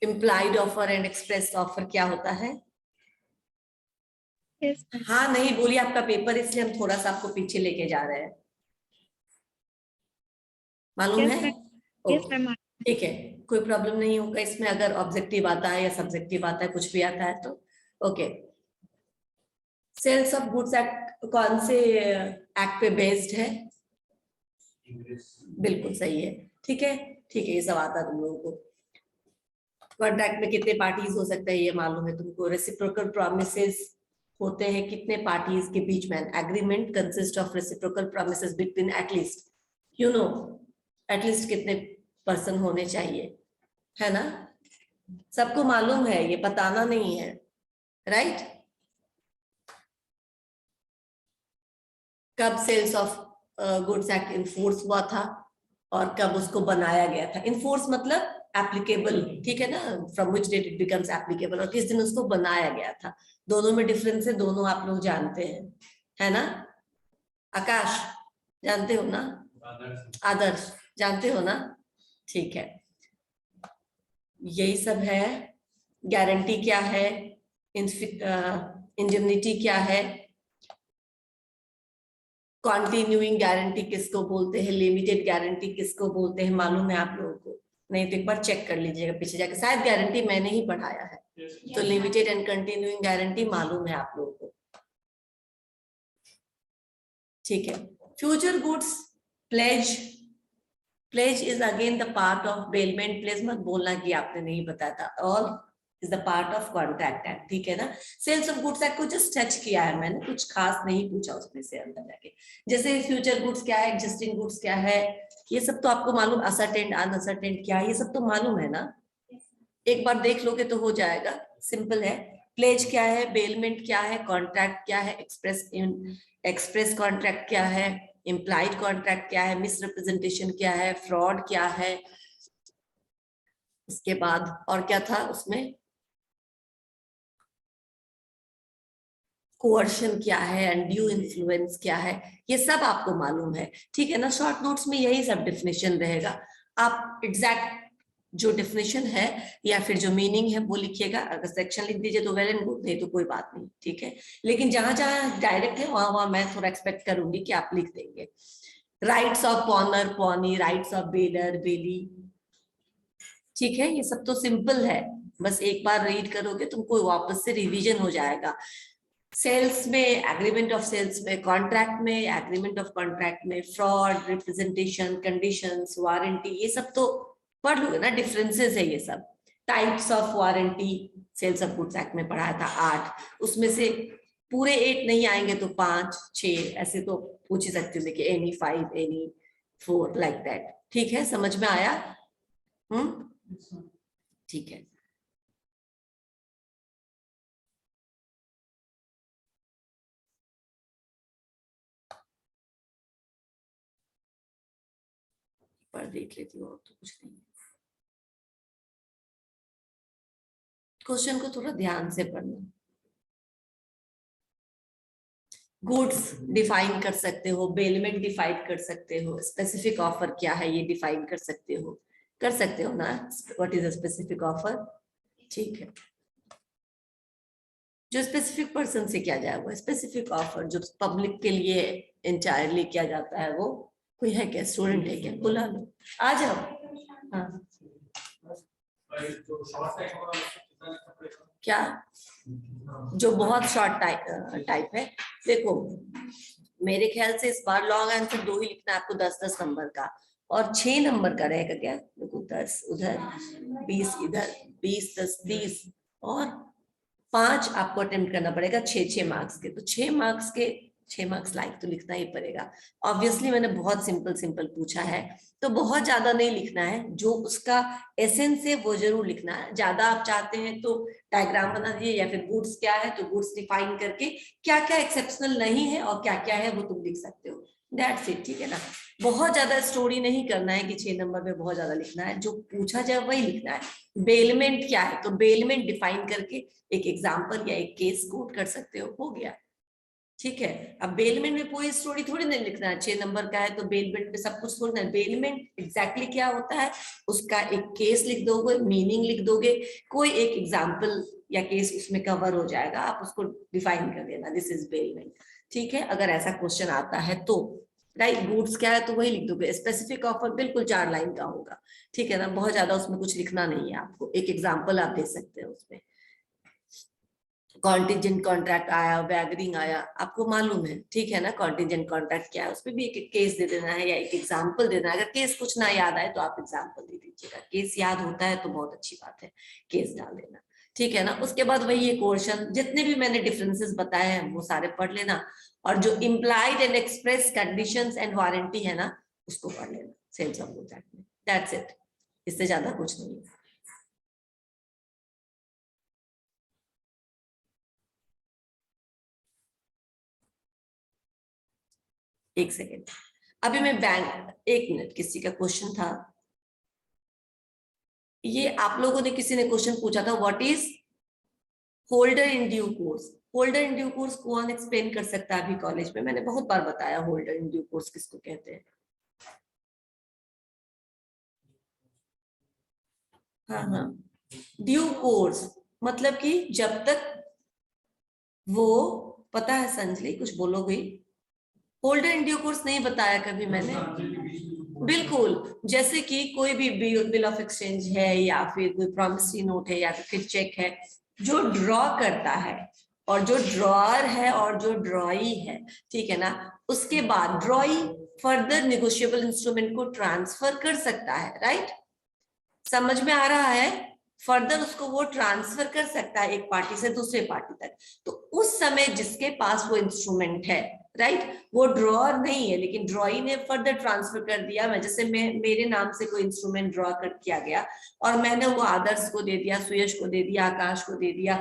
Implied offer and express offer क्या होता है? Yes, हाँ नहीं बोलिए, आपका पेपर, इसलिए हम थोड़ा सा आपको पीछे लेके जा रहे हैं। मालूम है? ओके, ठीक है, कोई प्रॉब्लम नहीं होगा इसमें अगर ऑब्जेक्टिव आता है या सब्जेक्टिव आता है, कुछ भी आता है तो। Okay, sales of goods act कौन से एक्ट पे बेस्ड है? बिल्कुल सही है, ठीक है, ठीक है, ये सब आता है तुम लोगों को। कॉन्ट्रैक्ट में कितने पार्टीज हो सकते हैं ये मालूम है तुमको? रेसिप्रोकल प्रॉमिसेस होते हैं कितने पार्टीज के बीच में? Agreement consist of reciprocal promises between at least, you know, at least कितने पर्सन होने चाहिए, है ना? सबको मालूम है, ये बताना नहीं है, राइट? कब sales of goods act enforce हुआ था और कब उसको बनाया गया था? इन्फोर्स मतलब एप्लीकेबल, ठीक है ना, from which date it becomes applicable, और किस दिन उसको बनाया गया था। दोनों में डिफरेंस है, दोनों आप लोग जानते हैं, है ना? आकाश जानते हो ना? आदर्श जानते हो ना? ठीक है, यही सब है। गारंटी क्या है? इंडेमनिटी क्या है? कॉन्टिन्यूइंग गारंटी किसको बोलते हैं? लिमिटेड गारंटी किसको बोलते हैं? मालूम है आप लोगों को? नहीं तो एक बार चेक कर लीजिएगा पीछे जाके, शायद गारंटी मैंने ही पढ़ाया है। तो लिमिटेड एंड कंटिन्यूइंग गारंटी मालूम है आप लोगों को, ठीक है। Future goods pledge, pledge is again the part of bailment. Pledge मत बोलना कि आपने नहीं बताया था, all is the part of contract act, ठीक है ना? सेल्स ऑफ गुड्स एक्ट को जस्ट टच किया है मैंने, कुछ खास नहीं पूछा उसमें से अंदर जाके। जैसे फ्यूचर गुड्स क्या है, एग्जिस्टिंग गुड्स क्या है, ये सब तो आपको मालूम, असर्टेंड अनअसर्टेंड क्या है, ये सब तो मालूम है ना? एक बार देख लोगे तो हो जाएगा, सिंपल है। प्लेज क्या है, बेलमेंट क्या है, कॉन्ट्रैक्ट क्या है, एक्सप्रेस कॉन्ट्रैक्ट क्या है, इम्प्लाइड कॉन्ट्रैक्ट क्या है, मिसरिप्रेजेंटेशन क्या है, फ्रॉड क्या है, उसके बाद और क्या था उसमें, कोअर्शन क्या है, अनड्यू इन्फ्लुएंस क्या है, ये सब आपको मालूम है, ठीक है ना? शॉर्ट नोट्स में यही सब डिफिनेशन रहेगा। आप एग्जैक्ट जो डिफिनेशन है या फिर जो मीनिंग है वो लिखिएगा। अगर सेक्शन लिख दीजिए तो वेल एंड गुड, नहीं तो कोई बात नहीं, ठीक है। लेकिन जहां जहां डायरेक्ट है वहां वहां मैं थोड़ा एक्सपेक्ट करूंगी कि आप लिख देंगे। Rights of pawner pawnee, rights of bailor bailee, ठीक है, ये सब तो सिंपल है, बस एक बार रीड करोगे तुमको वापस से रिवीजन हो जाएगा। सेल्स में, एग्रीमेंट ऑफ सेल्स में, कॉन्ट्रैक्ट में, एग्रीमेंट ऑफ कॉन्ट्रैक्ट में, फ्रॉड, रिप्रेजेंटेशन, कंडीशंस, वारंटी, ये सब तो पढ़ लोगे ना, डिफरेंसेस है ये सब। Types of warranty sales of goods act में पढ़ाया था 8, उसमें से पूरे 8 नहीं आएंगे तो 5 6 ऐसे तो पूछ ही सकते हो, देखिए एनी 5 एनी 4 लाइक दैट, ठीक है, समझ में आया? ठीक है, पर देख लेती हूँ, और तो कुछ नहीं। क्वेश्चन को थोड़ा ध्यान से पढ़ना। गुड्स डिफाइन कर सकते हो, बेलमेंट डिफाइन कर सकते हो, स्पेसिफिक ऑफर क्या है ये डिफाइन कर सकते हो ना? What is a specific offer, ठीक है। जो स्पेसिफिक पर्सन से किया जाए वो स्पेसिफिक ऑफर, जो पब्लिक के लिए इंटायरली किया जाता है वो। कोई है क्या, स्टूडेंट है क्या? बुला लो, आ जाओ। हाँ क्या, जो बहुत शॉर्ट टाइप है, देखो मेरे ख्याल से इस बार लॉन्ग आंसर 2 ही लिखना है आपको, 10-10 नंबर का, और 6 नंबर का रहेगा क्या? देखो 10 उधर, 20 इधर, 20 10 30, और 5 आपको अटेम्प्ट करना पड़ेगा, 6 मार्क्स के। तो 6 मार्क्स के 6 मार्क्स लाइक तो लिखना ही पड़ेगा। ऑब्वियसली मैंने बहुत सिंपल सिंपल पूछा है, तो बहुत ज्यादा नहीं लिखना है, जो उसका एसेंस है वो जरूर लिखना है। ज्यादा आप चाहते हैं तो डायग्राम बना दीजिए, या फिर गुड्स क्या है तो गुड्स डिफाइन करके क्या क्या एक्सेप्शनल नहीं है और क्या क्या है वो तुम लिख सकते हो, दैट्स इट, ठीक है ना? बहुत ज्यादा स्टोरी नहीं करना है कि 6 नंबर में बहुत ज्यादा लिखना है, जो पूछा जाए वही लिखना है। बेलमेंट क्या है तो बेलमेंट डिफाइन करके एक एग्जाम्पल या एक केस कोट कर सकते हो गया, ठीक है। अब बेलमेंट में पूरी स्टोरी थोड़ी नहीं लिखना है, 6 नंबर का है तो बेलमेंट में सब कुछ थोड़ी ना। बेलमेंट एग्जैक्टली क्या होता है उसका एक केस लिख दोगे, मीनिंग लिख दोगे, कोई एक एग्जाम्पल या केस उसमें कवर हो जाएगा, आप उसको डिफाइन कर देना, दिस इज बेलमेंट। ठीक है, अगर ऐसा क्वेश्चन आता है तो राइट। गुड्स क्या है तो वही लिख दोगे। स्पेसिफिक ऑफर बिल्कुल 4 लाइन का होगा, ठीक है ना, बहुत ज्यादा उसमें कुछ लिखना नहीं है आपको, एक एग्जाम्पल आप दे सकते हो उसमें। कॉन्टिजेंट कॉन्ट्रैक्ट आया, वैगरिंग आया, आपको मालूम है, ठीक है ना, कॉन्टिजेंट कॉन्ट्रैक्ट क्या है, उसमें भी एक केस दे देना है या एक एग्जांपल देना है। अगर केस कुछ ना याद आए तो आप एग्जांपल दे दीजिएगा, केस याद होता है तो बहुत अच्छी बात है, केस डाल देना, ठीक है ना। उसके बाद वही ये क्वेश्चन, जितने भी मैंने डिफरेंसेस बताए हैं वो सारे पढ़ लेना, और जो implied and express conditions and warranty है ना उसको पढ़ लेना, सेम सब हो जाए, दैट्स इट, इससे ज्यादा कुछ नहीं है। एक सेकेंड, अभी मैं बैंक, एक मिनट, किसी का क्वेश्चन था, ये आप लोगों ने, किसी ने क्वेश्चन पूछा था, what is holder in due course. Holder in due course कौन एक्सप्लेन कर सकता है? अभी कॉलेज में मैंने बहुत बार बताया होल्डर इन ड्यू कोर्स किसको कहते हैं। हाँ हाँ, ड्यू कोर्स मतलब कि जब तक वो, पता है संजली कुछ बोलोगे? होल्डर इन ड्यू कोर्स नहीं बताया कभी मैंने, बिल्कुल। जैसे कि कोई भी बिल ऑफ एक्सचेंज है या फिर कोई प्रॉमिसरी नोट है या फिर चेक है, जो ड्रॉ करता है और जो ड्रॉअर है और जो ड्रॉई है, ठीक है ना, उसके बाद ड्रॉई फर्दर निगोशिएबल इंस्ट्रूमेंट को ट्रांसफर कर सकता है, राइट? समझ में आ रहा है? फर्दर उसको वो ट्रांसफर कर सकता है एक पार्टी से दूसरे पार्टी तक। तो उस समय जिसके पास वो इंस्ट्रूमेंट है, राइट, वो ड्रॉअर नहीं है, लेकिन ड्रॉई ने फर्दर ट्रांसफर कर दिया। मैं जैसे मेरे नाम से कोई इंस्ट्रूमेंट ड्रॉ कर किया गया और मैंने वो आदर्श को दे दिया, सुयश को दे दिया, आकाश को दे दिया,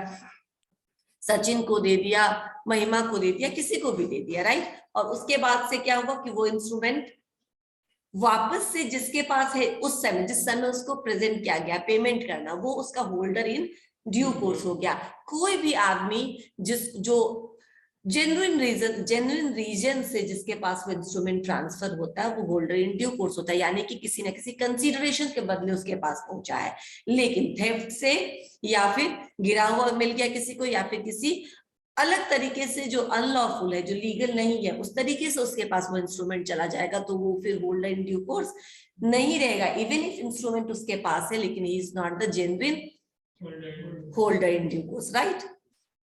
सचिन को दे दिया, महिमा को दे दिया, किसी को भी दे दिया, राइट। और उसके बाद से क्या हुआ कि वो इंस्ट्रूमेंट वापस से जिसके पास है उस समय, जिस समय उसको प्रेजेंट किया गया पेमेंट करना, वो उसका होल्डर इन ड्यू कोर्स हो गया। कोई भी आदमी जो जेन्युइन रीजन से जिसके पास वो इंस्ट्रूमेंट ट्रांसफर होता है वो होल्डर इन ड्यू कोर्स होता है, यानी कि किसी न किसी कंसीडरेशन के बदले उसके पास पहुंचा है। लेकिन थेफ्ट से या फिर गिरा हुआ मिल गया किसी को, या फिर किसी अलग तरीके से जो अनलॉफुल है, जो लीगल नहीं है, उस तरीके से उसके पास वो इंस्ट्रूमेंट चला जाएगा, तो वो फिर होल्डर इन ड्यू कोर्स नहीं रहेगा, इवन इफ इंस्ट्रूमेंट उसके पास है, लेकिन he is not the genuine holder in due course, right?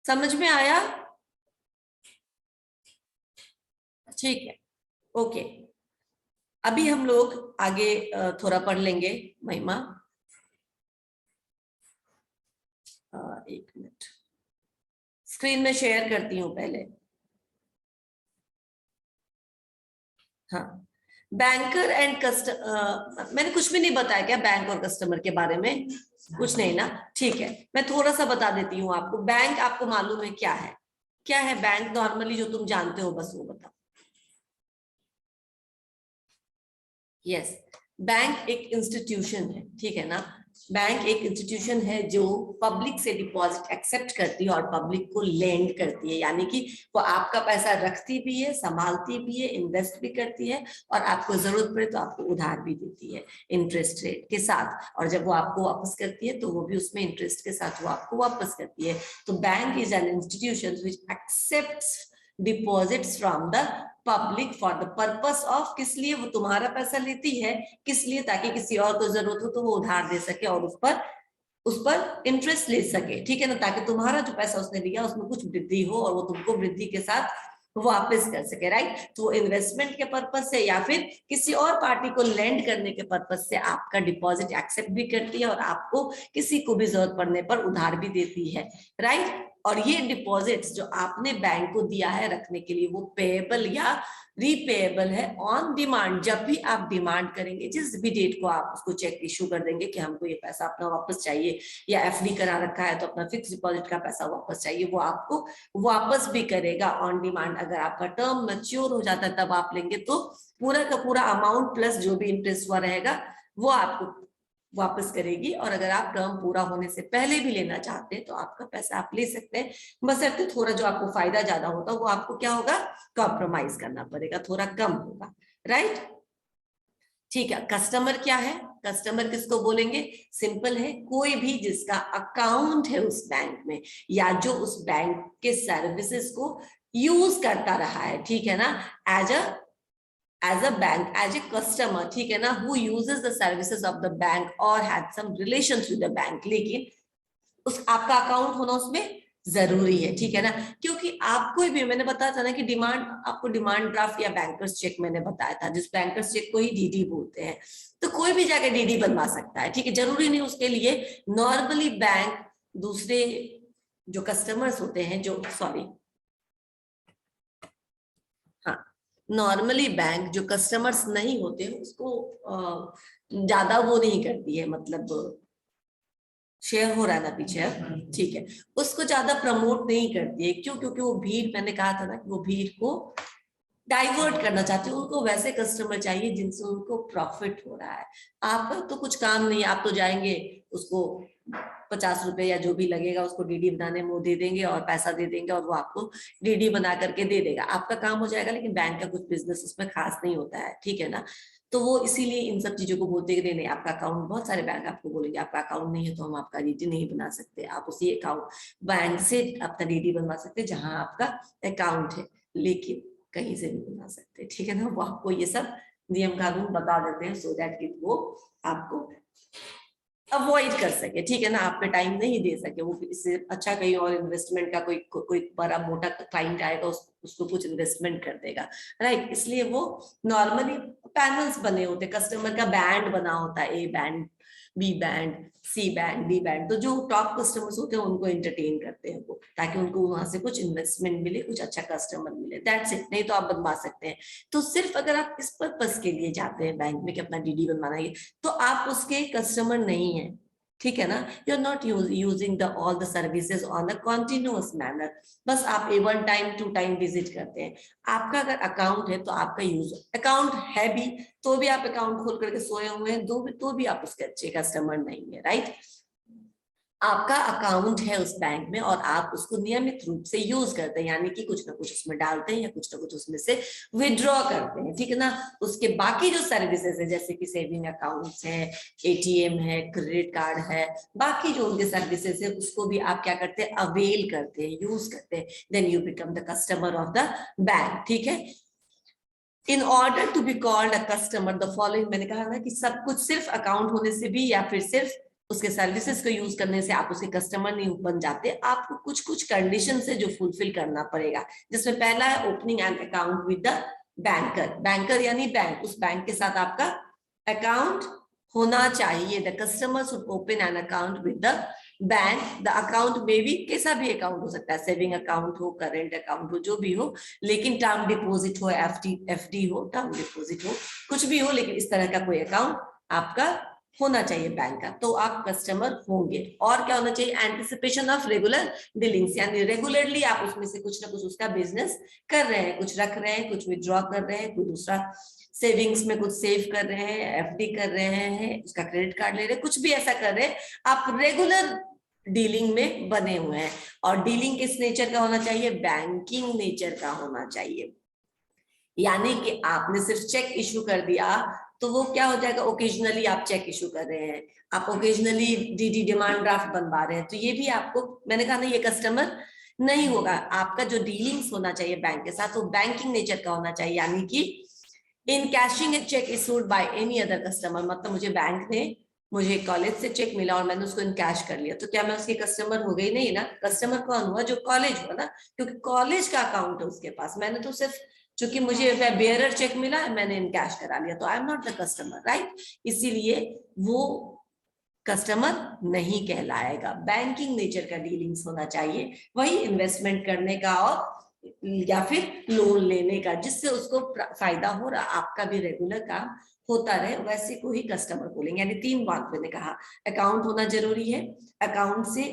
समझ में आया? ठीक है, ओके। अभी हम लोग आगे थोड़ा पढ़ लेंगे। महिमा, एक मिनट, स्क्रीन में शेयर करती हूँ पहले। हाँ, बैंकर एंड कस्टमर, मैंने कुछ भी नहीं बताया क्या बैंक और कस्टमर के बारे में? कुछ नहीं ना, ठीक है। मैं थोड़ा सा बता देती हूँ आपको। बैंक आपको मालूम है क्या है? क्या है बैंक नॉर्मली जो तुम जानते हो, बस वो बताओ। यस, बैंक एक इंस्टीट्यूशन है, ठीक है ना। बैंक एक इंस्टीट्यूशन है जो पब्लिक से डिपॉजिट एक्सेप्ट करती है और पब्लिक को लेंड करती है, यानी कि वो आपका पैसा रखती भी है, संभालती भी है, इन्वेस्ट भी करती है, और आपको जरूरत पड़े तो आपको उधार भी देती है इंटरेस्ट रेट के साथ। और जब वो आपको वापस करती है तो वो भी उसमें इंटरेस्ट के साथ वो आपको वापस करती है। तो bank is an institution which accepts deposits from the public for the purpose of, किस लिए वो तुम्हारा पैसा लेती है? किस लिए? ताकि किसी और को जरूरत हो तो वो उधार दे सके और उस पर इंटरेस्ट ले सके, ठीक है ना, ताकि तुम्हारा जो पैसा उसने लिया उसमें कुछ वृद्धि हो और वो तुमको वृद्धि के साथ वापस कर सके, राइट। तो इन्वेस्टमेंट के पर्पज से या फिर किसी और पार्टी को लेंड करने के पर्पज से आपका डिपॉजिट एक्सेप्ट भी करती है और आपको किसी को भी जरूरत पड़ने पर उधार भी देती है, राइट। और ये डिपॉजिट्स जो आपने बैंक को दिया है रखने के लिए, वो पेएबल या रीपेएबल है ऑन डिमांड। जब भी आप डिमांड करेंगे, जिस भी डेट को आप उसको चेक इशू कर देंगे कि हमको ये पैसा अपना वापस चाहिए, या एफडी करा रखा है तो अपना फिक्स डिपॉजिट का पैसा वापस चाहिए, वो आपको वापस भी करेगा ऑन डिमांड। अगर आपका टर्म मैच्योर हो जाता है तब आप लेंगे तो पूरा का पूरा अमाउंट प्लस जो भी इंटरेस्ट हुआ रहेगा वो आपको वापस करेगी, और अगर आप टर्म पूरा होने से पहले भी लेना चाहते हैं तो आपका पैसा आप ले सकते हैं, बशर्ते थोड़ा जो आपको फायदा ज्यादा होता है वो आपको क्या होगा, कॉम्प्रोमाइज करना पड़ेगा, थोड़ा कम होगा, राइट। ठीक है, कस्टमर क्या है, कस्टमर किसको बोलेंगे, सिंपल है, कोई भी जिसका अकाउंट है उस बैंक में या जो उस बैंक के सर्विसेज को यूज करता रहा है, ठीक है ना, as a bank, as a customer, ठीक है ना, who uses the services of the bank or had some relations with the bank, लेकिन उस आपका अकाउंट होना उसमें जरूरी है, ठीक है ना, क्योंकि आपको भी मैंने बताया था ना कि डिमांड, आपको डिमांड ड्राफ्ट या बैंकर्स चेक मैंने बताया था, जिस बैंकर्स चेक को ही डीडी बोलते हैं, तो कोई भी जाके डीडी बनवा सकता है, ठीक है, जरूरी नहीं उसके लिए नॉर्मली बैंक दूसरे जो कस्टमर्स होते हैं, जो सॉरी हाँ, नॉर्मली बैंक जो कस्टमर्स नहीं होते उसको ज्यादा वो नहीं करती है, मतलब शेयर हो रहा है ना पीछे, ठीक है, उसको ज्यादा प्रमोट नहीं करती है, क्यों, क्योंकि वो भीड़, मैंने कहा था ना कि वो भीड़ को डाइवर्ट करना चाहते हैं, उनको वैसे कस्टमर चाहिए जिनसे उनको प्रॉफिट हो रहा है, आपका तो कुछ काम नहीं, आप तो जाएंगे उसको 50 रुपए या जो भी लगेगा उसको डीडी बनाने में वो दे देंगे और पैसा दे देंगे और वो आपको डीडी बना करके दे देगा, आपका काम हो जाएगा, लेकिन बैंक का कुछ बिजनेस उसमें खास नहीं होता है, ठीक है ना, तो वो इसीलिए इन सब चीजों को बोलते हैं कि नहीं, आपका अकाउंट, बहुत सारे बैंक आपको बोलेंगे आपका अकाउंट नहीं है तो हम आपका डीडी नहीं बना सकते, आप उसी अकाउंट बैंक से अपना डीडी बनवा सकते हैं जहां आपका अकाउंट है, लेकिन कहीं से भी बना सकते हैं, ठीक है ना, वो आपको ये सब नियम कानून बता देते हैं सो दैट कि वो आपको अवॉइड कर सके, ठीक है ना, आप पे टाइम नहीं दे सके, वो इससे अच्छा कहीं और इन्वेस्टमेंट का कोई बड़ा मोटा क्लाइंट आएगा उसको कुछ इन्वेस्टमेंट कर देगा, राइट, इसलिए वो नॉर्मली पैनल्स बने होते, कस्टमर का बैंड बना होता है, A band, B band, C band, D band, तो जो टॉप कस्टमर्स होते हैं उनको एंटरटेन करते हैं वो, ताकि उनको वहां से कुछ इन्वेस्टमेंट मिले, कुछ अच्छा कस्टमर मिले, दैट्स इट, नहीं तो आप बनवा सकते हैं, तो सिर्फ अगर आप इस पर्पस के लिए जाते हैं बैंक में कि अपना डीडी बनवाना है तो आप उसके कस्टमर नहीं है, ठीक है ना, you are not using the all the services on a continuous manner, बस आप one time to time visit करते हैं, आपका अगर अकाउंट है तो आपका यूज अकाउंट है भी, तो भी आप अकाउंट खोल करके सोए हुए हैं, तो भी आप उसके अच्छे कस्टमर नहीं है, राइट, आपका अकाउंट है उस बैंक में और आप उसको नियमित रूप से यूज करते हैं, यानी कि कुछ ना कुछ उसमें डालते हैं या कुछ ना कुछ उसमें से विड्रॉ करते हैं, ठीक है ना, उसके बाकी जो सर्विसेज है जैसे कि सेविंग अकाउंट्स है, एटीएम है, क्रेडिट कार्ड है, बाकी जो उनके सर्विसेज है उसको भी आप क्या करते हैं, अवेल करते हैं, यूज करते हैं, then you become the customer of the bank, ठीक है। In order to be called a customer the following, मैंने कहा ना कि सब कुछ सिर्फ अकाउंट होने से भी या फिर सिर्फ उसके सर्विसेज को यूज करने से आप उसके कस्टमर नहीं बन जाते, आपको कुछ कुछ कंडीशन से जो फुलफिल करना पड़ेगा, जिसमें पहला है opening an account with the banker, banker यानी बैंक, उस बैंक के साथ आपका अकाउंट होना चाहिए, the customer should open an account with the bank, the account में भी कैसा भी अकाउंट हो सकता है, सेविंग अकाउंट हो, करेंट अकाउंट हो, जो भी हो, लेकिन टर्म डिपॉजिट हो, एफडी हो, टर्म डिपॉजिट हो, कुछ भी हो, लेकिन इस तरह का कोई अकाउंट आपका होना चाहिए बैंक का, तो आप कस्टमर होंगे। और क्या होना चाहिए, एंटिसिपेशन ऑफ रेगुलर डीलिंग्स, यानी रेगुलरली आप उसमें से कुछ ना कुछ उसका बिजनेस कर रहे हैं, कुछ रख रहे हैं, कुछ विड्रॉ कर रहे हैं, कोई दूसरा सेविंग्स में कुछ सेव कर रहे हैं, एफडी कर रहे हैं, उसका क्रेडिट कार्ड ले रहे हैं, कुछ भी ऐसा कर रहे हैं, आप रेगुलर डीलिंग में बने हुए हैं, और डीलिंग किस नेचर का होना चाहिए, बैंकिंग नेचर का होना चाहिए, यानी कि आपने सिर्फ चेक इशू कर दिया तो वो क्या हो जाएगा, ओकेजनली आप चेक इशू कर रहे हैं, आप ओकेजनली डीडी डिमांड ड्राफ्ट बनवा रहे हैं, तो ये भी आपको, मैंने कहा ना, ये कस्टमर नहीं होगा, आपका जो डीलिंग्स होना चाहिए बैंक के साथ वो बैंकिंग नेचर का होना चाहिए, यानी कि in cashing a cheque issued by any other customer, मतलब मुझे बैंक ने, मुझे कॉलेज से चेक मिला और मैंने उसको इनकैश कर लिया, तो क्या मैं उसकी कस्टमर हो गई, नहीं ना, कस्टमर कौन हुआ, जो कॉलेज हुआ ना, क्योंकि कॉलेज का अकाउंट है उसके पास, मैंने तो सिर्फ चूंकि मुझे बेयरर चेक मिला मैंने इनकैश करा लिया, तो I am not the customer, right, इसीलिए वो कस्टमर नहीं कहलाएगा, बैंकिंग नेचर का डीलिंग्स होना चाहिए, वही इन्वेस्टमेंट करने का और या फिर लोन लेने का, जिससे उसको फायदा हो रहा, आपका भी रेगुलर काम होता रहे, वैसे को ही कस्टमर बोलेंगे, यानी 3 बात मैंने कहा, अकाउंट होना जरूरी है, अकाउंट से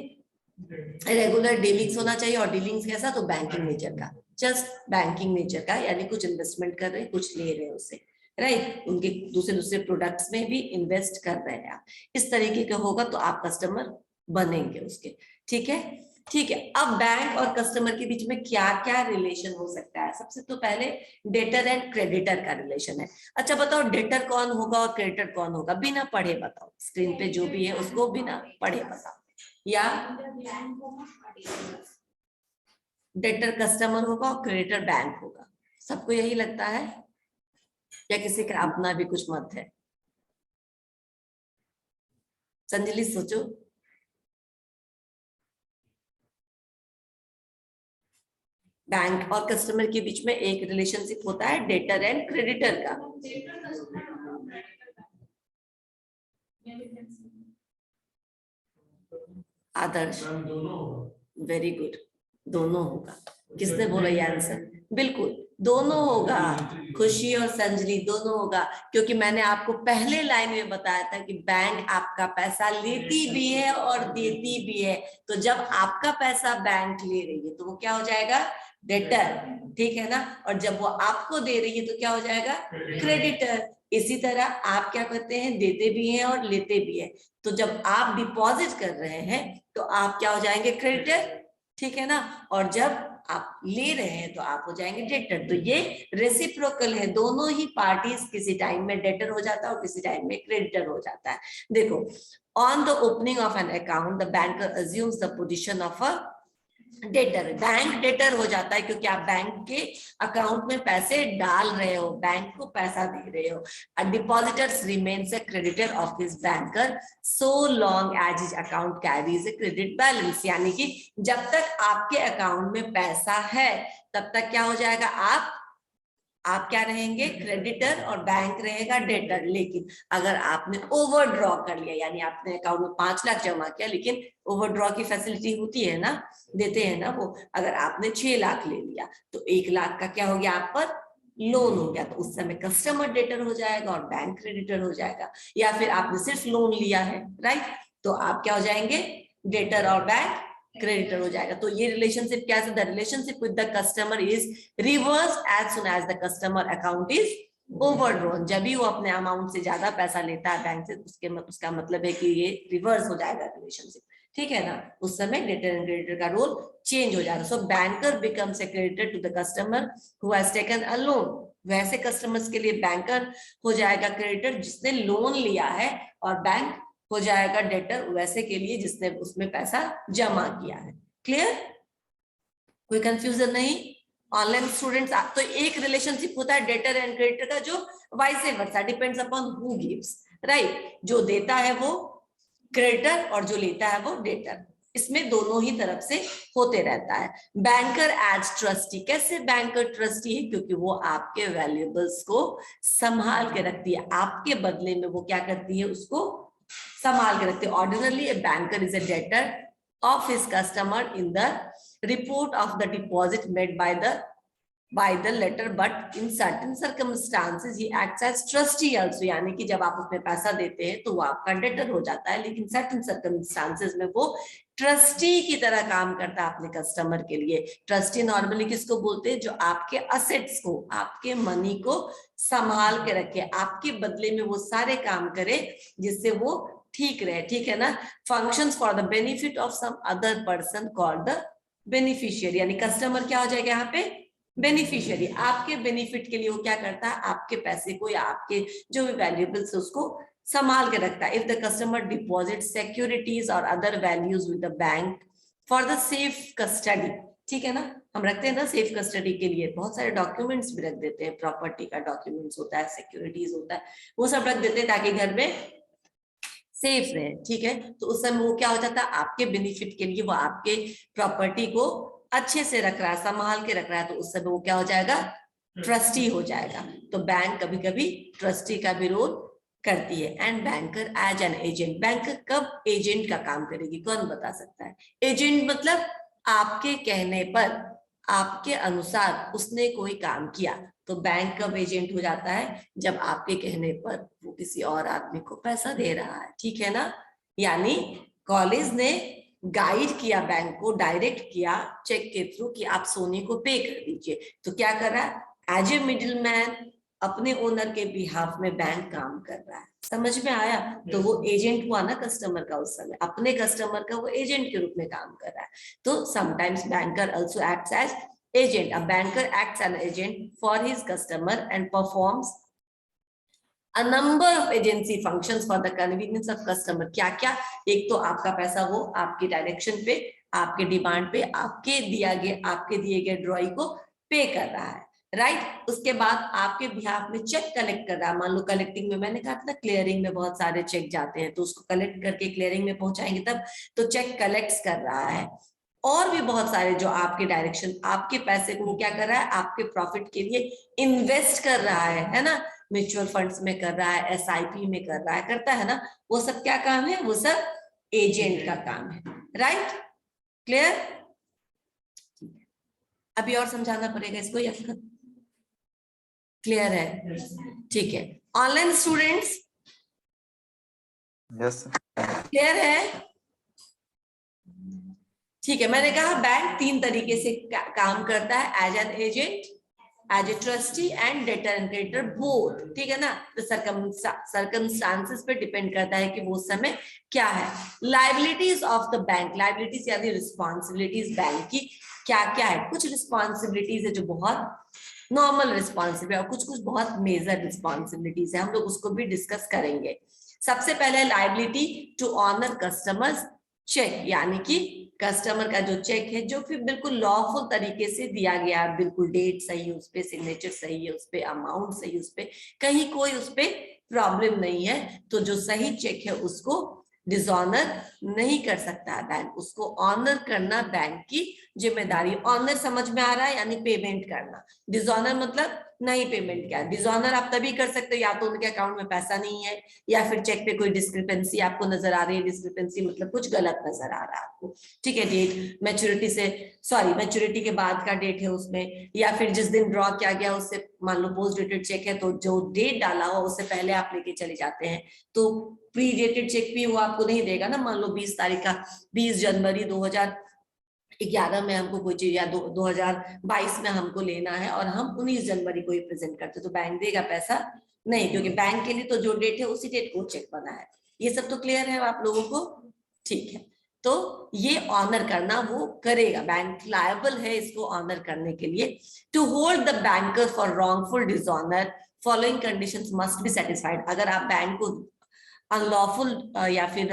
रेगुलर डीलिंग्स होना चाहिए, और डीलिंग्स कैसा, तो बैंकिंग नेचर का, जस्ट बैंकिंग नेचर का, यानी कुछ इन्वेस्टमेंट कर रहे हैं, कुछ ले रहे हैं उससे, राइट, उनके दूसरे दूसरे प्रोडक्ट्स में भी इन्वेस्ट कर रहे हैं आप, इस तरीके का होगा तो आप कस्टमर बनेंगे उसके। ठीक है, ठीक है। अब बैंक और कस्टमर के बीच में क्या क्या रिलेशन हो सकता है? सबसे तो पहले डेटर एंड क्रेडिटर का रिलेशन है। अच्छा बताओ, डेटर कौन होगा और क्रेडिटर कौन होगा? बिना पढ़े बताओ, स्क्रीन पे जो भी है उसको बिना पढ़े बताओ। या डेटर कस्टमर होगा और क्रेडिटर बैंक होगा, सबको यही लगता है या किसी का अपना भी कुछ मत है? संजलि सोचो। बैंक और कस्टमर के बीच में एक रिलेशनशिप होता है डेटर एंड क्रेडिटर का। आदर्श, वेरी गुड, दोनों होगा। किसने बोला ये आंसर? बिल्कुल दोनों होगा, खुशी और संजलि दोनों होगा, क्योंकि मैंने आपको पहले लाइन में बताया था कि बैंक आपका पैसा लेती भी है और देती भी है। तो जब आपका पैसा बैंक ले रही है तो वो क्या हो जाएगा? डेटर, ठीक है ना। और जब वो आपको दे रही है तो क्या हो जाएगा? क्रेडिटर। इसी तरह आप क्या करते हैं? देते भी हैं और लेते भी हैं। तो जब आप डिपॉजिट कर रहे हैं तो आप क्या हो जाएंगे? क्रेडिटर, ठीक है ना। और जब आप ले रहे हैं तो आप हो जाएंगे डेटर। तो ये रेसिप्रोकल है, दोनों ही पार्टीज किसी टाइम में डेटर हो जाता है और किसी टाइम में क्रेडिटर हो जाता है। देखो, on the opening of an account the banker assumes the position of a debtor. Bank debtor हो जाता है क्योंकि आप बैंक के अकाउंट में पैसे डाल रहे हो, बैंक को पैसा दे रहे हो। A depositors remains a creditor of his banker so long as his account carries a credit balance. यानी कि जब तक आपके अकाउंट में पैसा है तब तक क्या हो जाएगा? आप क्या रहेंगे? क्रेडिटर, और बैंक रहेगा डेटर। लेकिन अगर आपने ओवरड्रॉ कर लिया, यानी आपने अकाउंट में 5 लाख जमा किया, लेकिन ओवरड्रॉ की फैसिलिटी होती है ना, देते हैं ना वो, अगर आपने 6 लाख ले लिया तो 1 लाख का क्या हो गया? आप पर लोन हो गया, तो उस समय कस्टमर डेटर हो जाएगा और बैंक क्रेडिटर हो जाएगा। या फिर आपने सिर्फ लोन लिया है, राइट, तो आप क्या हो जाएंगे? डेटर और बैंक क्रेडिटर हो जाएगा। तो ये रिलेशनशिप क्या है? The relationship with the customer is reverse as soon as the customer account is overdrawn. जब भी वो अपने अमाउंट से ज्यादा पैसा लेता है बैंक से, उसका मतलब है कि ये रिवर्स हो जाएगा रिलेशनशिप, ठीक है ना। उस समय डेटर एंड क्रेडिटर का रोल चेंज हो जाएगा। So banker becomes a creditor to the customer who has taken a loan. वैसे कस्टमर्स के लिए बैंकर हो जाएगा क्रेडिटर जिसने लोन लिया है, और बैंक हो जाएगा डेटर वैसे के लिए जिसने उसमें पैसा जमा किया है। क्लियर? कोई कंफ्यूजन नहीं? ऑनलाइन स्टूडेंट्स, तो एक रिलेशनशिप होता है डेटर एंड क्रेडिटर का जो vice versa depends upon who gives, right. जो देता है वो क्रेडिटर और जो लेता है वो डेटर। इसमें दोनों ही तरफ से होते रहता है। बैंकर एज ट्रस्टी, कैसे बैंकर ट्रस्टी है? क्योंकि वो आपके वैल्यूएबल्स को संभाल के रखती है, आपके बदले में वो क्या करती है? उसको संभाल के रखते हैं। Ordinarily a banker is a debtor of his customer in the report of the deposit made by the letter, but in certain circumstances he acts as trustee also। यानी कि जब आप उसमें पैसा देते हैं तो वो आपका डेटर हो जाता है, लेकिन certain circumstances में वो ट्रस्टी की तरह काम करता है अपने कस्टमर के लिए। ट्रस्टी नॉर्मली किसको बोलते हैं? जो आपके असेट्स को, आपके मनी को संभाल के रखे, आपके बदले में वो सारे काम करे जिससे वो ठीक रहे, ठीक है ना। Functions for the benefit of some other person called the beneficiary. यानी कस्टमर क्या हो जाएगा यहाँ पे? बेनिफिशियरी। आपके बेनिफिट के लिए वो क्या करता है? आपके पैसे को या आपके जो भी वैल्यूएबल्स उसको संभाल के रखता है। If the customer deposit securities और other values with the bank for the safe custody, ठीक है ना। हम रखते हैं ना सेफ कस्टडी के लिए, बहुत सारे डॉक्यूमेंट्स भी रख देते हैं, प्रॉपर्टी का डॉक्यूमेंट्स होता है, सिक्योरिटीज होता है, वो सब रख देते हैं ताकि घर में सेफ रहे, ठीक है। तो उस समय वो क्या हो जाता है? आपके बेनिफिट के लिए वो आपके प्रॉपर्टी को अच्छे से रख रहा है, संभाल के रख रहा है, तो उस समय वो क्या हो जाएगा? ट्रस्टी हो जाएगा। तो बैंक कभी कभी ट्रस्टी का भी रोल करती है। And banker as an agent, bank कब एजेंट का काम करेगी? कौन बता सकता है? एजेंट मतलब आपके कहने पर, आपके अनुसार उसने कोई काम किया, तो बैंक कब एजेंट हो जाता है? जब आपके कहने पर वो किसी और आदमी को पैसा दे रहा है, ठीक है ना। यानी कॉलेज ने गाइड किया बैंक को, डायरेक्ट किया चेक के थ्रू कि आप सोनी को पे कर दीजिए, तो क्या कर रहा है? एज ए मिडिल मैन अपने ओनर के बिहाफ में बैंक काम कर रहा है, समझ में आया? तो वो एजेंट हुआ ना कस्टमर का, उस समय अपने कस्टमर का वो एजेंट के रूप में काम कर रहा है। तो sometimes banker also acts as agent. A banker acts as an agent for his customer and performs a number of agency functions for the convenience of customer. क्या क्या? एक तो आपका पैसा वो आपकी डायरेक्शन पे, आपके डिमांड पे, आपके दिए गए ड्रॉई को पे कर रहा है, राइट? उसके बाद आपके बिहाफ में चेक कलेक्ट कर रहा है। मान लो कलेक्टिंग में, मैंने कहा था ना क्लियरिंग में बहुत सारे चेक जाते हैं, तो उसको कलेक्ट करके क्लियरिंग में पहुंचाएंगे तब, तो चेक कलेक्ट कर रहा है। और भी बहुत सारे जो आपके डायरेक्शन, आपके पैसे को क्या कर रहा है, आपके प्रॉफिट के लिए इन्वेस्ट कर रहा है ना? म्यूचुअल फंड्स में कर रहा है, एसआईपी में कर रहा है, करता है ना? वो सब क्या काम है? वो सब एजेंट का काम है, राइट? क्लियर? अभी और समझाना पड़ेगा इसको या फिर क्लियर है? ठीक है। ऑनलाइन स्टूडेंट्स, यस क्लियर है? ठीक है। मैंने कहा बैंक 3 तरीके से काम करता है, as an agent, as a trustee and debtor and creditor both, ठीक है ना? तो सर्कमस्टांसेस पे डिपेंड करता है कि वो समय क्या है। Liabilities of the bank, liabilities यानी रिस्पॉन्सिबिलिटीज बैंक की क्या क्या है? कुछ रिस्पॉन्सिबिलिटीज है जो बहुत नॉर्मल रिस्पॉन्सिबिलिटी, और कुछ कुछ बहुत मेजर रिस्पॉन्सिबिलिटीज है, हम लोग उसको भी डिस्कस करेंगे। सबसे पहले liability to honour customers cheque, यानी कि कस्टमर का जो चेक है जो फिर बिल्कुल लॉफुल तरीके से दिया गया, बिल्कुल डेट सही है उस पे, सिग्नेचर सही है उस पे, अमाउंट सही है उस पे, कहीं कोई उस पे प्रॉब्लम नहीं है, तो जो सही चेक है उसको डिसऑनर नहीं कर सकता है बैंक, उसको ऑनर करना बैंक की जिम्मेदारी। ऑनर समझ में आ रहा है? यानी पेमेंट करना। डिसऑनर मतलब नहीं पेमेंट किया। डिसऑनर आप तभी कर सकते हो या तो उनके अकाउंट में पैसा नहीं है, या फिर चेक पे कोई डिस्क्रिपेंसी आपको नजर आ रही है। डिस्क्रिपेंसी मतलब कुछ गलत नजर आ रहा है आपको, ठीक है? डेट मैच्योरिटी से, सॉरी मैच्योरिटी के बाद का डेट है उसमें, या फिर जिस दिन ड्रॉ किया गया उससे, मान लो पोस्ट डेटेड चेक है तो जो डेट डाला हो उससे पहले आप लेके चले जाते हैं, तो प्री डेटेड चेक भी वो आपको नहीं देगा ना। मान लो 20 तारीख का, 20 जनवरी 2011 में हमको कोई चीज, या 2022 में हमको लेना है और हम 19 जनवरी को ही प्रेजेंट करते, तो बैंक देगा पैसा नहीं, क्योंकि बैंक के लिए तो जो डेट है उसी डेट को चेक बना है। ये सब तो क्लियर है आप लोगों को? ठीक है। तो ये ऑनर करना वो करेगा, बैंक लायबल है इसको ऑनर करने के लिए। To hold the banker for wrongful dishonour following conditions must be satisfied. अगर आप बैंक को अनलॉफुल या फिर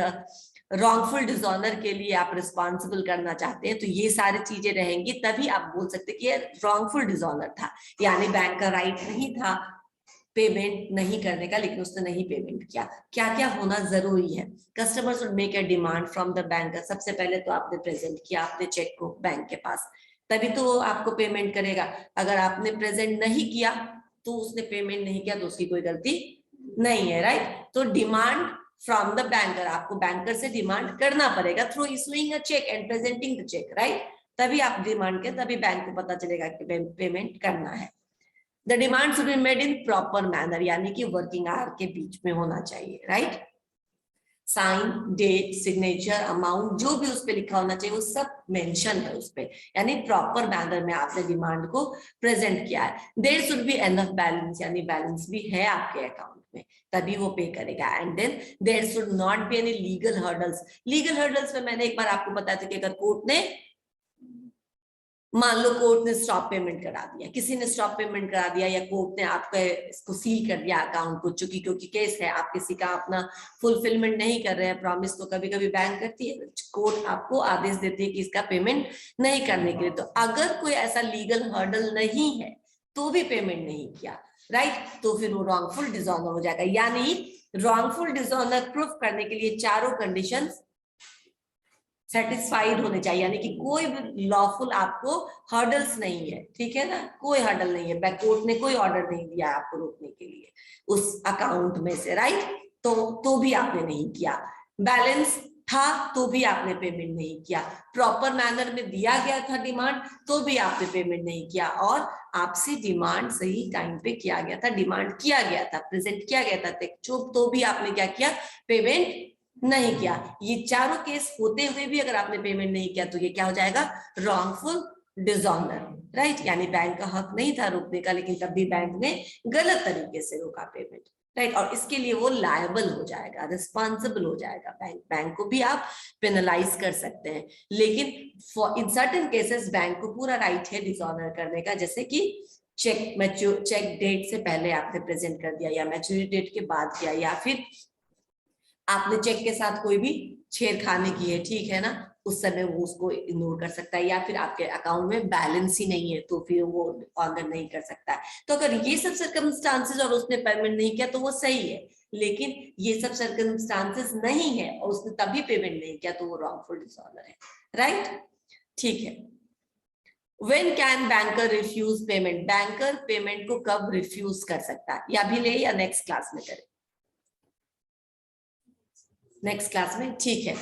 रॉन्गफुल डिसऑनर के लिए आप रिस्पॉन्सिबल करना चाहते हैं, तो ये सारी चीजें रहेंगी, तभी आप बोल सकते कि ये रॉन्गफुल डिसऑनर था, यानी बैंक का राइट नहीं था पेमेंट नहीं करने का, लेकिन उसने नहीं पेमेंट किया। क्या क्या होना जरूरी है? Customer should make a demand from the bank. सबसे पहले तो आपने प्रेजेंट किया आपने चेक को बैंक के पास, तभी तो वो आपको पेमेंट करेगा। अगर आपने प्रेजेंट नहीं किया तो उसने पेमेंट नहीं किया तो उसकी कोई गलती नहीं है, राइट? तो डिमांड फ्रॉम द बैंकर, आपको बैंकर से डिमांड करना पड़ेगा through issuing a cheque and presenting the cheque, right? तभी आप डिमांड के, तभी बैंक को पता चलेगा कि पेमेंट करना है। The demand should be made in proper manner, यानी कि वर्किंग आवर के बीच में होना चाहिए, right? Sign, date, signature, amount जो भी उस पे लिखा होना चाहिए वो सब मेंशन है उस पे, यानी प्रॉपर मैनर में आपने डिमांड को प्रेजेंट किया है। There should be enough balance, यानी बैलेंस भी है आपके अकाउंट में, तभी वो पे करेगा। And then there should not be any legal hurdles. Legal hurdles में मैंने एक बार आपको बताया था कि अगर कोर्ट ने, मान लो कोर्ट ने स्टॉप पेमेंट करा दिया, किसी ने स्टॉप पेमेंट करा दिया, या कोर्ट ने आपका इसको सील कर दिया अकाउंट को, चूंकि क्योंकि केस है, आप किसी का अपना फुलफिलमेंट नहीं कर रहे हैं, प्रॉमिस तो कभी कभी बैंक करती है, कोर्ट आपको आदेश देती है कि इसका पेमेंट नहीं करने के लिए, तो अगर कोई ऐसा लीगल हर्डल नहीं है तो भी पेमेंट नहीं किया, राइट, तो फिर वो रॉन्गफुल डिसऑनर हो जाएगा। यानी रॉन्गफुल डिसऑनर प्रूफ करने के लिए चारों कंडीशंस सेटिस्फाइड होने चाहिए, यानी कि कोई भी लॉफुल आपको हर्डल्स नहीं है, ठीक है ना, कोई हर्डल नहीं है, कोर्ट ने कोई ऑर्डर नहीं दिया आपको रोकने के लिए उस अकाउंट में से, राइट? तो भी आपने नहीं किया, बैलेंस था तो भी आपने पेमेंट नहीं किया, प्रॉपर मैनर में दिया गया था डिमांड तो भी आपने पेमेंट नहीं किया, और आपसे डिमांड सही टाइम पे किया गया था, डिमांड किया गया था, प्रेजेंट किया गया था, तो भी आपने क्या किया, पेमेंट नहीं किया। ये चारों केस होते हुए भी अगर आपने पेमेंट नहीं किया तो ये क्या हो जाएगा, रॉन्गफुल डिसऑनर, राइट, यानी बैंक का हक नहीं था रोकने का, लेकिन तब भी बैंक ने गलत तरीके से रोका पेमेंट, राइट, और इसके लिए वो लायबल हो जाएगा, रिस्पॉन्सिबल हो जाएगा बैंक, बैंक को भी आप पेनलाइज कर सकते हैं। लेकिन for in certain cases bank को पूरा राइट है डिसऑनर करने का, जैसे कि चेक डेट से पहले आपने प्रेजेंट कर दिया, या मैच्योरिटी डेट के बाद किया, या फिर आपने चेक के साथ कोई भी छेड़खानी की है, ठीक है ना, उस समय वो उसको इग्नोर कर सकता है, या फिर आपके अकाउंट में बैलेंस ही नहीं है तो फिर वो ऑनर नहीं कर सकता है। तो अगर ये सब सर्कमस्टांसेस और उसने पेमेंट नहीं किया तो वो सही है, लेकिन ये सब सर्कमस्टांसेस नहीं है और उसने तभी पेमेंट नहीं किया तो वो रॉन्गफुल डिसऑनर है, राइट, ठीक है। When can banker refuse payment? Banker payment को कब रिफ्यूज कर सकता है, या भी ले या नेक्स्ट क्लास में करें? नेक्स्ट क्लास में, ठीक है।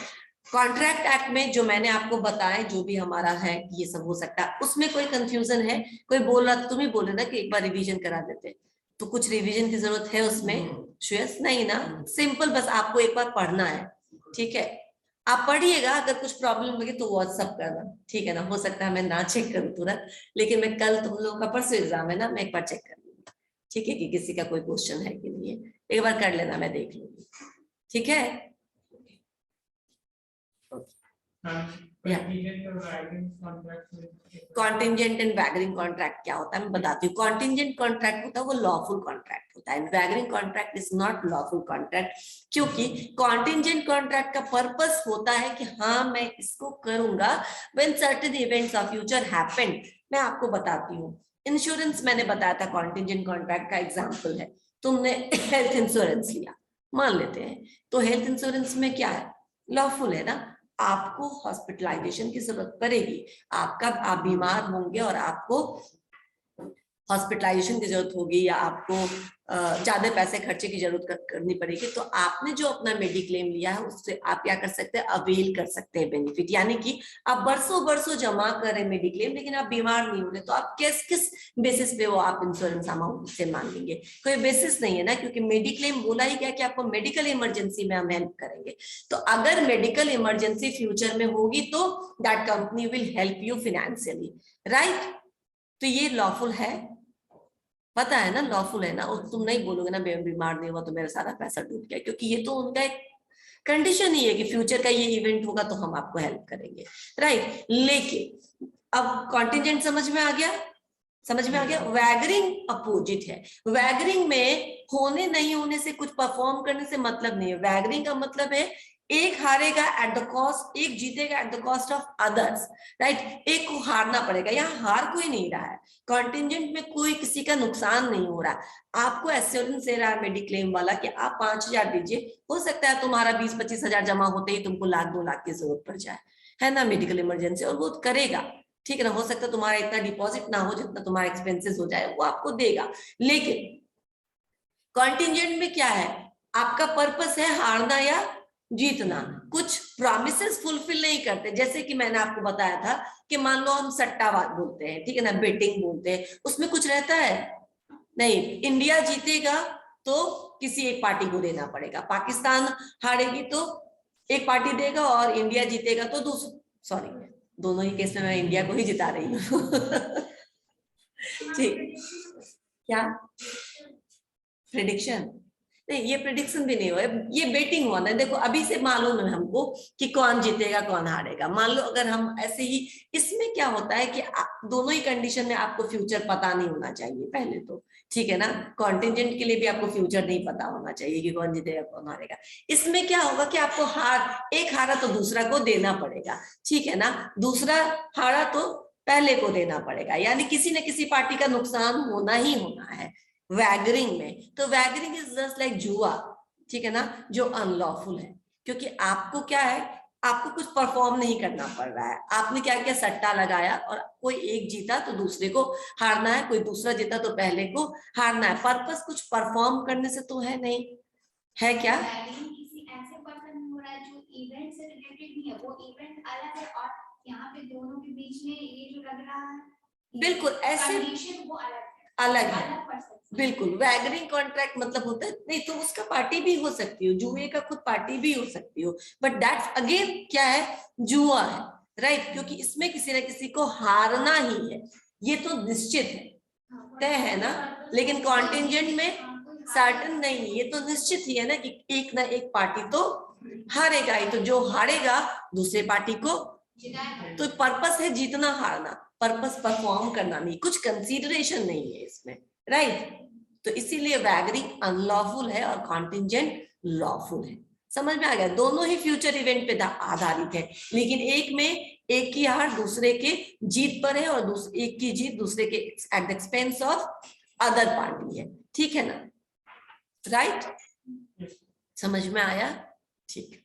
कॉन्ट्रैक्ट एक्ट में जो मैंने आपको बताया, जो भी हमारा है ये सब हो सकता है, उसमें कोई कंफ्यूजन है? कोई बोल रहा, तुम ही बोले ना कि एक बार रिवीजन करा देते, तो कुछ रिवीजन की जरूरत है उसमें? श्योर नहीं ना, सिंपल, बस आपको एक बार पढ़ना है, ठीक है, आप पढ़िएगा, अगर कुछ प्रॉब्लम लगे तो व्हाट्सअप करना, ठीक है ना, हो सकता है मैं ना चेक करूं तुरंत, लेकिन मैं कल, तुम लोगों का परसों एग्जाम है ना, मैं एक बार चेक कर लूंगी, ठीक है, कि किसी का कोई क्वेश्चन है कि नहीं है, एक बार कर लेना, मैं देख लूंगी, ठीक है। कॉन्टिंजेंट एंड वैगरिंग कॉन्ट्रैक्ट क्या होता है मैं बताती हूँ। कॉन्टिंजेंट कॉन्ट्रैक्ट होता है वो लॉफुल कॉन्ट्रैक्ट होता है, wagering contract is not lawful contract, क्योंकि कॉन्टिंजेंट कॉन्ट्रैक्ट का पर्पस होता है कि हाँ मैं इसको करूंगा when certain events of future happened. मैं आपको बताती हूँ, इंश्योरेंस मैंने बताया था कॉन्टिंजेंट कॉन्ट्रैक्ट का एग्जाम्पल है, तुमने हेल्थ इंश्योरेंस लिया, मान लेते हैं, तो हेल्थ इंश्योरेंस में क्या है, लॉफुल है ना, आपको हॉस्पिटलाइजेशन की जरूरत पड़ेगी, आप बीमार होंगे और आपको हॉस्पिटलाइजेशन की जरूरत होगी, या आपको ज्यादा पैसे खर्चे की जरूरत करनी पड़ेगी, तो आपने जो अपना मेडिक्लेम लिया है उससे आप क्या कर सकते हैं, अवेल कर सकते हैं बेनिफिट, यानी कि आप बरसों बरसों जमा कर रहे मेडिक्लेम, लेकिन आप बीमार नहीं हो रहे, तो आप किस बेसिस पे वो आप इंश्योरेंस अमाउंट से मांगेंगे? कोई बेसिस नहीं है ना, क्योंकि मेडिक्लेम बोला ही क्या कि आपको मेडिकल इमरजेंसी में हम हेल्प करेंगे, तो अगर मेडिकल इमरजेंसी फ्यूचर में होगी तो that company will help you financially, right, तो ये लॉफुल है, पता है ना, लॉफुल है ना, और तुम नहीं बोलोगे ना बीमार नहीं हुआ तो मेरा सारा पैसा डूब गया, क्योंकि ये तो उनका एक कंडीशन ही है कि फ्यूचर का ये इवेंट होगा तो हम आपको हेल्प करेंगे, राइट। लेकिन अब कॉन्टिजेंट समझ में आ गया, समझ में आ गया। वैगरिंग अपोजिट है, वैगरिंग में होने नहीं होने से, कुछ परफॉर्म करने से मतलब नहीं है, वैगरिंग का मतलब है एक हारेगा एट द कॉस्ट, एक जीतेगा at the cost of others, right, एक को हारना पड़ेगा, यहाँ हार कोई नहीं रहा है, कॉन्टिजेंट में कोई किसी का नुकसान नहीं हो रहा, आपको एश्योरेंस दे रहा है मेडिक्लेम वाला कि आप 5,000 दीजिए, हो सकता है तुम्हारा 20-25 हजार जमा होते ही तुमको 1,00,000-2,00,000 की जरूरत पड़ जाए, है ना, मेडिकल इमरजेंसी, और वो करेगा, ठीक है ना, हो सकता है तुम्हारा इतना डिपॉजिट ना हो जितना तुम्हारा एक्सपेंसेस हो जाए, वो आपको देगा। लेकिन कॉन्टिजेंट में क्या है, आपका पर्पस है हारना या जीतना, कुछ प्रॉमिसेस फुलफिल नहीं करते, जैसे कि मैंने आपको बताया था कि मान लो हम सट्टाबाज बोलते हैं, ठीक है ना, बेटिंग बोलते हैं, उसमें कुछ रहता है नहीं, इंडिया जीतेगा तो किसी एक पार्टी को देना पड़ेगा, पाकिस्तान हारेगी तो एक पार्टी देगा, और इंडिया जीतेगा तो दूसरा, सॉरी दोनों ही केस में मैं इंडिया को ही जिता रही हूँ ठीक, क्या प्रेडिक्शन? नहीं, ये प्रेडिक्शन भी नहीं हुआ, ये बेटिंग हुआ ना, देखो अभी से मालूम है हमको कि कौन जीतेगा कौन हारेगा, मान लो अगर हम ऐसे ही, इसमें क्या होता है कि दोनों ही कंडीशन में आपको फ्यूचर पता नहीं होना चाहिए पहले तो, ठीक है ना, कॉन्टिजेंट के लिए भी आपको फ्यूचर नहीं पता होना चाहिए कि कौन जीतेगा कौन हारेगा। इसमें क्या होगा कि आपको एक हारा तो दूसरा को देना पड़ेगा, ठीक है ना, दूसरा हारा तो पहले को देना पड़ेगा, यानी किसी न किसी पार्टी का नुकसान होना ही होना है वैगरिंग में। तो वैगरिंग इज जस्ट लाइक जुआ, ठीक है ना, जो अनलॉफुल है, क्योंकि आपको क्या है, आपको कुछ परफॉर्म नहीं करना पड़ रहा है, आपने क्या किया, सट्टा लगाया और कोई एक जीता तो दूसरे को हारना है, कोई दूसरा जीता तो पहले को हारना है, पर्पस कुछ परफॉर्म करने से तो है नहीं, है क्या? किसी ऐसे पर्सन में हो रहा है जो इवेंट से रिलेटेड नहीं है, वो इवेंट अलग है और यहाँ पे दोनों के बीच में ये जो लग रहा है, बिल्कुल ऐसे कंडीशन वो अलग है, बिल्कुल। वैगरिंग कॉन्ट्रैक्ट मतलब होता है, नहीं तो उसका पार्टी भी हो सकती हो, जुए का खुद पार्टी भी हो सकती हो, बट दैट्स अगेन क्या है, जुआ है, राइट, क्योंकि इसमें किसी ना किसी को हारना ही है, ये तो निश्चित है, तय है ना। लेकिन कॉन्टिंजेंट में सर्टन नहीं, ये तो निश्चित ही है ना कि एक ना एक पार्टी तो हारेगा ही, तो जो हारेगा दूसरे पार्टी को, तो पर्पस है जीतना हारना, पर्पस परफॉर्म करना नहीं, कुछ कंसीडरेशन नहीं है इसमें, राइट। तो इसीलिए वैगरिंग अनलॉफुल है और कॉन्टिंजेंट लॉफुल है। समझ में आ गया, दोनों ही फ्यूचर इवेंट पे आधारित है, लेकिन एक में एक की हार दूसरे के जीत पर है और एक की जीत दूसरे के at the expense of other party है, ठीक है ना, राइट। समझ में आया, ठीक।